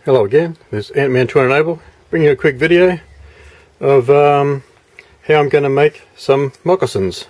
Hello again, this is Ant-Man 200 Able, bringing you a quick video of how I'm going to make some moccasins.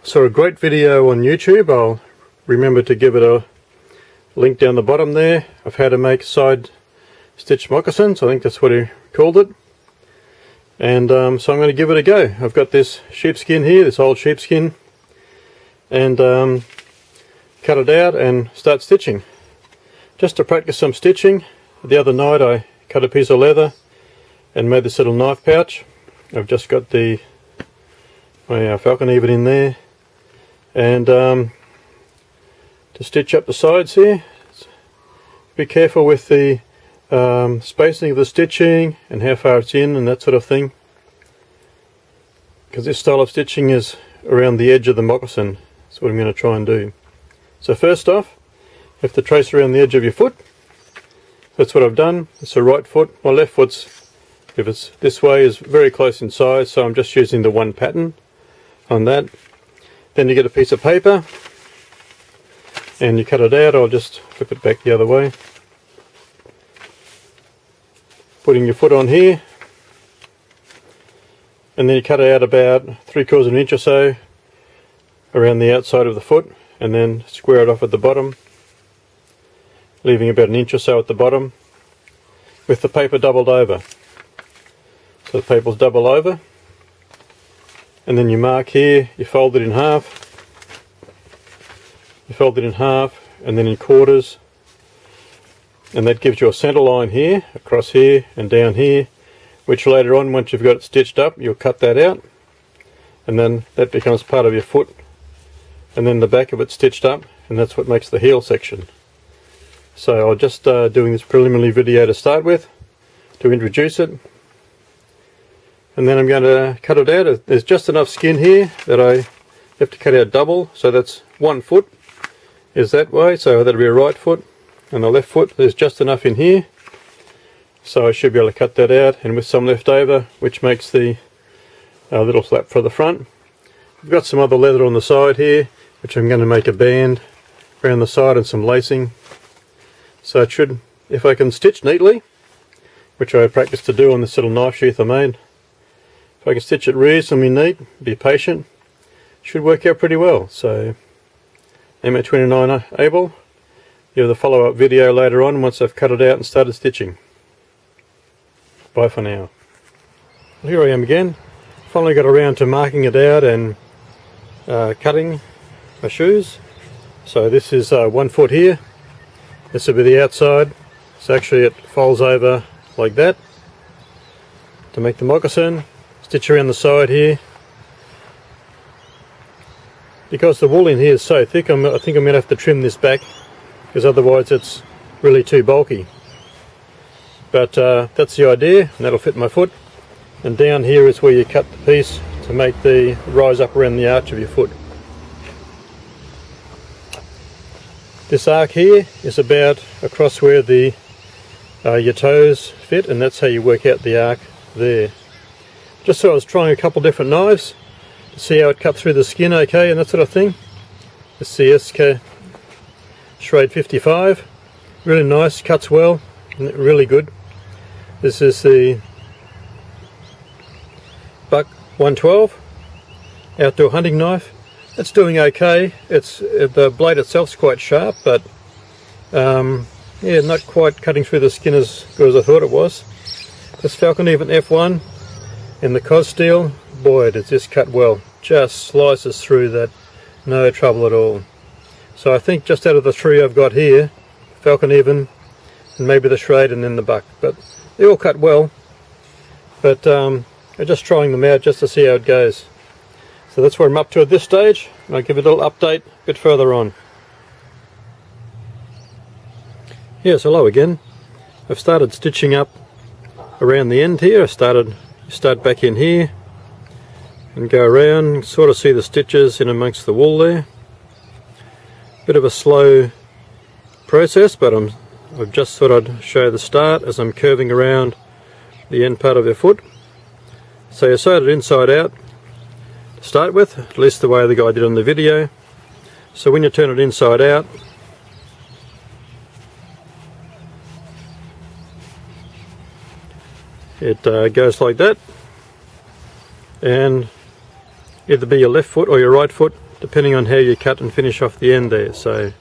I saw a great video on YouTube. I'll remember to give it a link down the bottom there of how to make side stitch moccasins. I think that's what he called it. And so I'm going to give it a go. I've got this sheepskin here, this old sheepskin, and cut it out and start stitching. Just to practice some stitching, the other night I cut a piece of leather and made this little knife pouch. I've just got my falcon even in there, and to stitch up the sides here, be careful with the spacing of the stitching and how far it's in and that sort of thing, because this style of stitching is around the edge of the moccasin. That's what I'm going to try and do. So first off, you have to trace around the edge of your foot. That's what I've done. It's the right foot. My left foot's, if it's this way, is very close in size, so I'm just using the one pattern on that. Then you get a piece of paper and you cut it out. I'll just flip it back the other way. Putting your foot on here, and then you cut it out about 3/4 of an inch or so around the outside of the foot, and then square it off at the bottom, leaving about an inch or so at the bottom with the paper doubled over. So the paper's double over, and then you mark here, you fold it in half, and then in quarters, and that gives you a centre line here, across here and down here, which later on, once you've got it stitched up, you'll cut that out, and then that becomes part of your foot, and then the back of it stitched up, and that's what makes the heel section. So I'm just doing this preliminary video to start with, to introduce it, and then I'm going to cut it out. There's just enough skin here that I have to cut out double, so that's one foot is that way, so that'll be a right foot, and the left foot, there's just enough in here, so I should be able to cut that out, and with some left over, which makes the little flap for the front. I've got some other leather on the side here, which I'm going to make a band around the side and some lacing. So it should, if I can stitch neatly, which I practiced to do on this little knife sheath I made, if I can stitch it reasonably neat, be patient, it should work out pretty well. So M29 Able, you have the follow-up video later on once I've cut it out and started stitching. Bye for now. Well, here I am again. Finally got around to marking it out and cutting my shoes. So this is 1 foot here. This will be the outside, so actually it folds over like that to make the moccasin. Stitch around the side here. Because the wool in here is so thick, I think I'm going to have to trim this back, because otherwise it's really too bulky. But that's the idea, and that'll fit my foot. And down here is where you cut the piece to make the rise up around the arch of your foot. This arc here is about across where the your toes fit, and that's how you work out the arc there. Just so I was trying a couple different knives to see how it cut through the skin okay and that sort of thing. This is the SK Schrade 55, really nice, cuts well, really good. This is the Buck 112 outdoor hunting knife. It's doing okay. It's the blade itself's quite sharp, but yeah, not quite cutting through the skin as good as I thought it was. This Falcon Even F1 in the Cos steel, boy, does this cut well. Just slices through that, no trouble at all. So I think just out of the three I've got here, Falcon Even, and maybe the Schrade, and then the Buck, but they all cut well. But I'm just trying them out just to see how it goes. So that's where I'm up to at this stage, and I'll give you a little update a bit further on. Yes, hello again. I've started stitching up around the end here. Start back in here and go around, sort of see the stitches in amongst the wool there. Bit of a slow process, but I've just thought I'd show the start as I'm curving around the end part of your foot. So you sewed it inside out to start with, at least the way the guy did on the video. So when you turn it inside out, It goes like that, and either be your left foot or your right foot, depending on how you cut and finish off the end there. So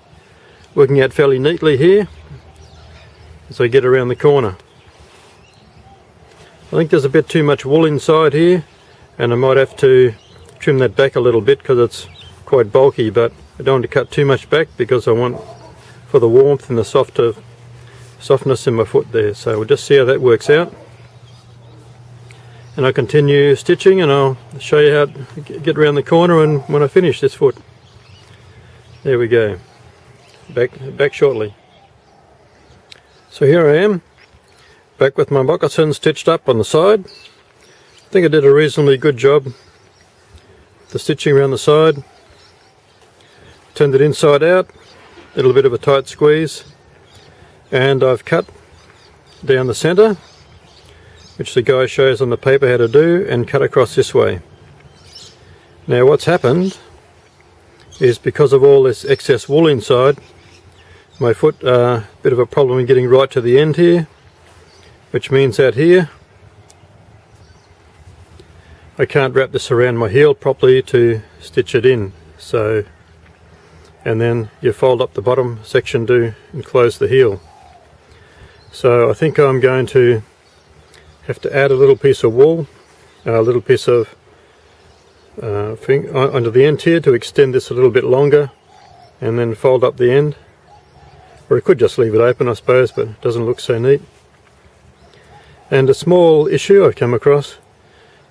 working out fairly neatly here as I get around the corner. I think there's a bit too much wool inside here, and I might have to trim that back a little bit because it's quite bulky, but I don't want to cut too much back because I want for the warmth and the softness in my foot there. So we'll just see how that works out. And I'll continue stitching, and I'll show you how to get around the corner and when I finish this foot. There we go. Back shortly. So here I am, back with my moccasins stitched up on the side. I think I did a reasonably good job. The stitching around the side. Turned it inside out, a little bit of a tight squeeze, and I've cut down the centre, which the guy shows on the paper how to do, and cut across this way. Now what's happened is, because of all this excess wool inside, my foot a bit of a problem in getting right to the end here, which means out here I can't wrap this around my heel properly to stitch it in. So, and then you fold up the bottom section to enclose the heel. So I think I'm going to have to add a little piece of wool, a little piece of thing under the end here to extend this a little bit longer, and then fold up the end. Or I could just leave it open, I suppose, but it doesn't look so neat. And a small issue I've come across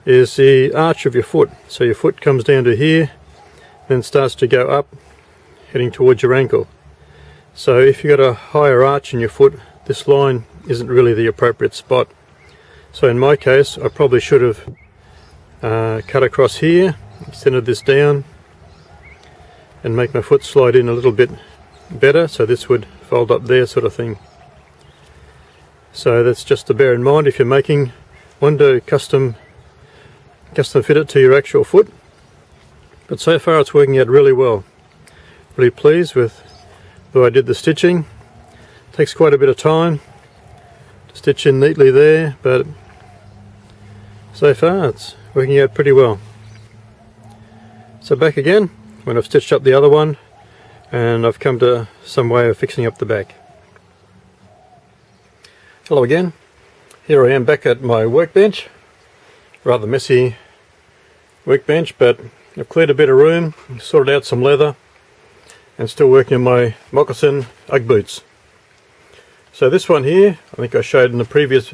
is the arch of your foot. So your foot comes down to here, then starts to go up, heading towards your ankle. So if you've got a higher arch in your foot, this line isn't really the appropriate spot. So in my case, I probably should have cut across here, extended this down, and make my foot slide in a little bit better, so this would fold up there, sort of thing. So that's just to bear in mind if you're making one, to custom fit it to your actual foot. But so far it's working out really well. Really pleased with the way I did the stitching. Takes quite a bit of time to stitch in neatly there, but so far it's working out pretty well. So back again when I've stitched up the other one, and I've come to some way of fixing up the back. Hello again. Here I am back at my workbench. Rather messy workbench, but I've cleared a bit of room, sorted out some leather, and still working on my moccasin Ugg boots. So this one here, I think I showed in the previous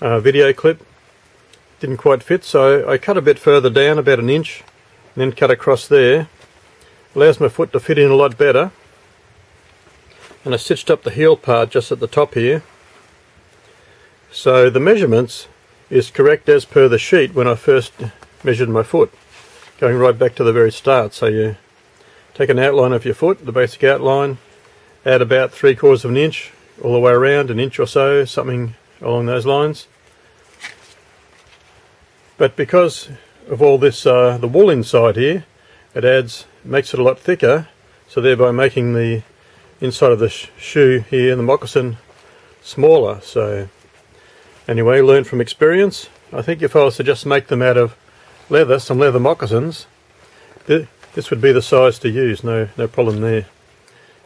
video clip, didn't quite fit, so I cut a bit further down, about an inch, and then cut across there. Allows my foot to fit in a lot better. And I stitched up the heel part just at the top here. So the measurements is correct as per the sheet when I first measured my foot, going right back to the very start. So you take an outline of your foot, the basic outline, add about 3/4 of an inch all the way around, an inch or so, something along those lines. But because of all this, the wool inside here, it makes it a lot thicker, so thereby making the inside of the shoe here, the moccasin, smaller. So anyway, learn from experience. I think if I was to just make them out of leather, some leather moccasins, this would be the size to use, no problem there.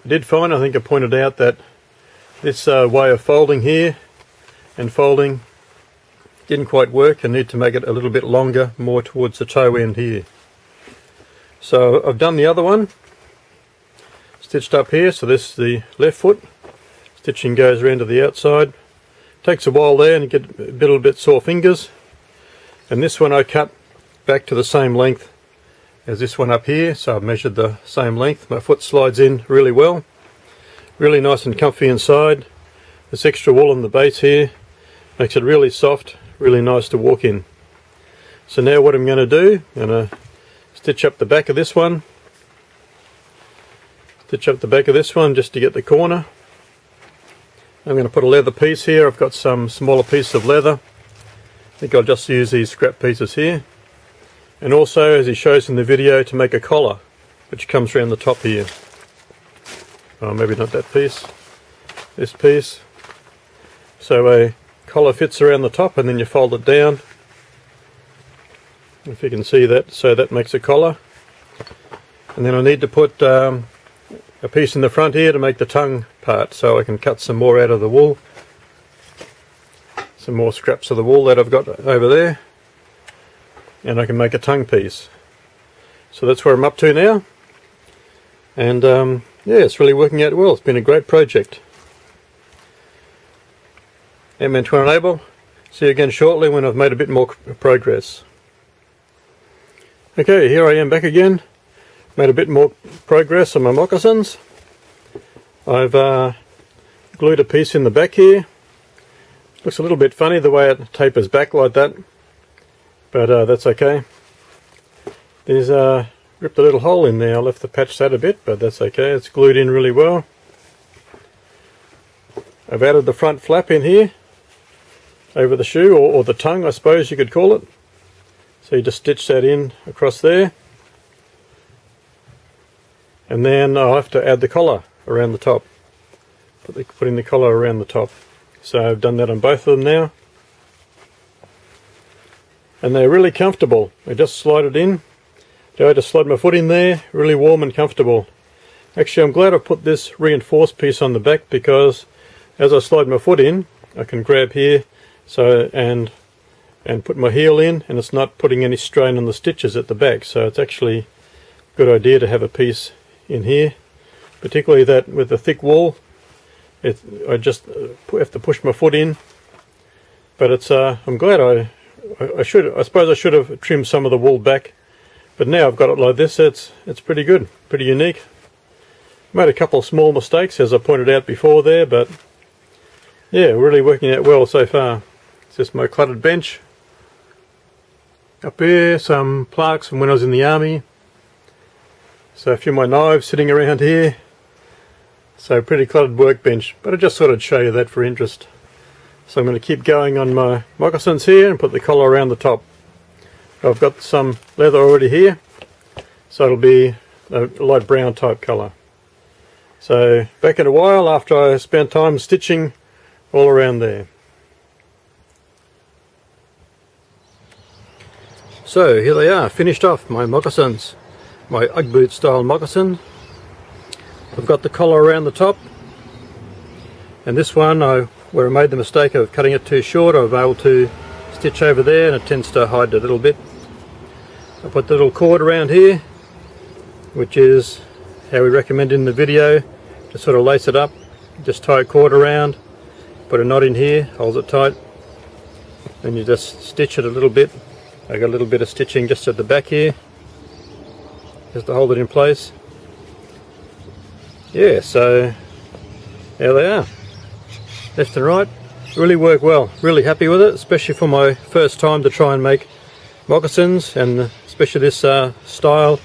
I did find, I think I pointed out, that this way of folding here and folding didn't quite work, and need to make it a little bit longer, more towards the toe end here. So I've done the other one, stitched up here, so this is the left foot. Stitching goes around to the outside. Takes a while there and you get a little bit sore fingers. And this one I cut back to the same length as this one up here, so I've measured the same length. My foot slides in really well. Really nice and comfy inside. This extra wool on the base here makes it really soft, really nice to walk in. So now what I'm going to do, I'm going to stitch up the back of this one. Stitch up the back of this one just to get the corner. I'm going to put a leather piece here. I've got some smaller pieces of leather. I think I'll just use these scrap pieces here. And also, as he shows in the video, to make a collar, which comes around the top here. Oh, maybe not that piece. This piece. So a collar fits around the top, and then you fold it down. If you can see that, so that makes a collar. And then I need to put a piece in the front here to make the tongue part, so I can cut some more out of the wool. Some more scraps of the wool that I've got over there, and I can make a tongue piece. So that's where I'm up to now, and yeah, it's really working out well. It's been a great project. I'm Antoine Abel. See you again shortly when I've made a bit more progress. Okay, here I am back again. Made a bit more progress on my moccasins. I've glued a piece in the back here. Looks a little bit funny the way it tapers back like that, but that's okay. There's ripped a little hole in there. I left the patch that a bit, but that's okay. It's glued in really well. I've added the front flap in here over the shoe, or the tongue, I suppose you could call it. So you just stitch that in across there, and then I'll have to add the collar around the top. Put in the collar around the top. So I've done that on both of them now, and they're really comfortable. I just slide it in. I just slide my foot in there, really warm and comfortable. Actually, I'm glad I put this reinforced piece on the back, because as I slide my foot in, I can grab here, so and put my heel in, and it's not putting any strain on the stitches at the back. So it's actually a good idea to have a piece in here, particularly that with the thick wool. I just have to push my foot in, but it's I'm glad I suppose I should have trimmed some of the wool back, but now I've got it like this. It's pretty good, pretty unique. Made a couple of small mistakes, as I pointed out before there, but yeah, really working out well so far. It's just my cluttered bench. Up here, some plaques from when I was in the army. So a few of my knives sitting around here. So pretty cluttered workbench, but I just thought I'd show you that for interest. So I'm going to keep going on my moccasins here and put the collar around the top. I've got some leather already here, so it'll be a light brown type colour. So back in a while after I spent time stitching all around there. So here they are, finished off, my moccasins, my Ugg boot style moccasin. I've got the collar around the top, and this one, where I made the mistake of cutting it too short, I was able to stitch over there, and it tends to hide it a little bit. I put the little cord around here, which is how we recommend in the video, to sort of lace it up. Just tie a cord around, put a knot in here, holds it tight, and you just stitch it a little bit. I got a little bit of stitching just at the back here, just to hold it in place. Yeah, so there they are, left and right. Really work well, really happy with it, especially for my first time to try and make moccasins, and especially this style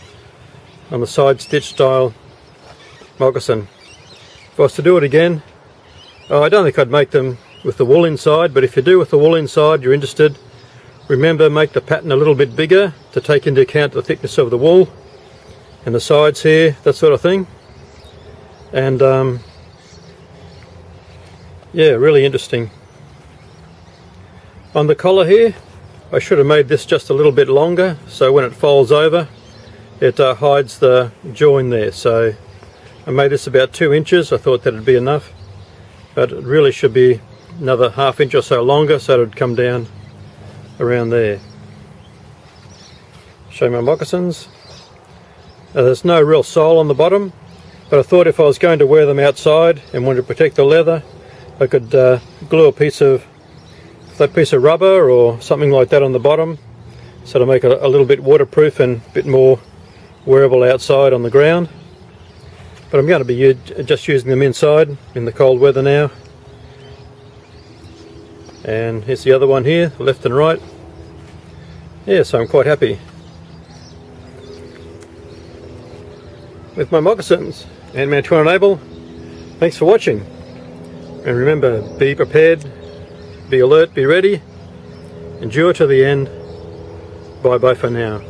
on the side stitch style moccasin. If I was to do it again, I don't think I'd make them with the wool inside, but if you do with the wool inside, you're interested, remember, make the pattern a little bit bigger to take into account the thickness of the wool and the sides here, that sort of thing. And yeah, really interesting. On the collar here, I should have made this just a little bit longer, so when it folds over, it hides the join there. So I made this about 2 inches. I thought that'd be enough, but it really should be another ½ inch or so longer, so it would come down around there. Show my moccasins. There's no real sole on the bottom, but I thought if I was going to wear them outside and wanted to protect the leather, I could glue a flat piece of rubber or something like that on the bottom, so to make it a little bit waterproof and a bit more wearable outside on the ground. But I'm going to be just using them inside in the cold weather now. And here's the other one here, left and right. Yeah, so I'm quite happy with my moccasins. And Antoine Abel, thanks for watching. And remember, be prepared, be alert, be ready, endure to the end. Bye bye for now.